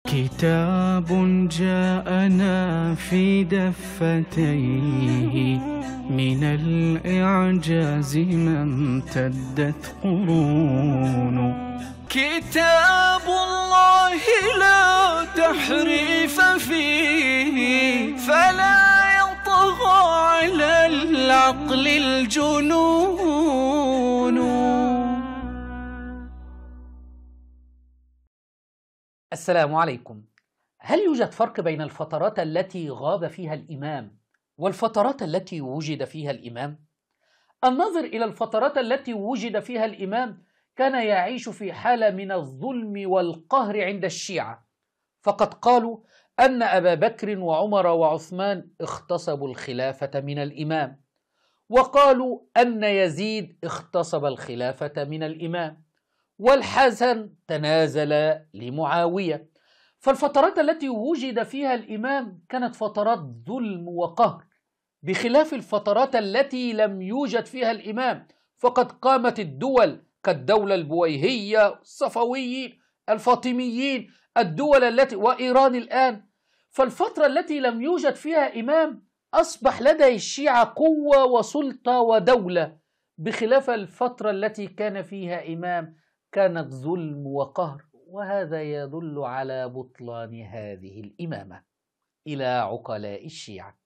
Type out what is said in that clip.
كتاب جاءنا في دفتيه من الإعجاز ما امتدت قرون. كتاب الله لا تحريف فيه فلا يطغى على العقل الجنون. السلام عليكم. هل يوجد فرق بين الفترات التي غاب فيها الإمام والفترات التي وجد فيها الإمام؟ النظر إلى الفترات التي وجد فيها الإمام كان يعيش في حالة من الظلم والقهر عند الشيعة، فقد قالوا أن أبا بكر وعمر وعثمان اغتصبوا الخلافة من الإمام، وقالوا أن يزيد اغتصب الخلافة من الإمام، والحسن تنازل لمعاوية. فالفترات التي وجد فيها الإمام كانت فترات ظلم وقهر، بخلاف الفترات التي لم يوجد فيها الإمام، فقد قامت الدول كالدولة البويهية، الصفويين، الفاطميين، الدول التي وإيران الآن. فالفترة التي لم يوجد فيها إمام أصبح لدى الشيعة قوة وسلطة ودولة، بخلاف الفترة التي كان فيها إمام كانت ظلم وقهر، وهذا يدل على بطلان هذه الإمامة. إلى عقلاء الشيعة.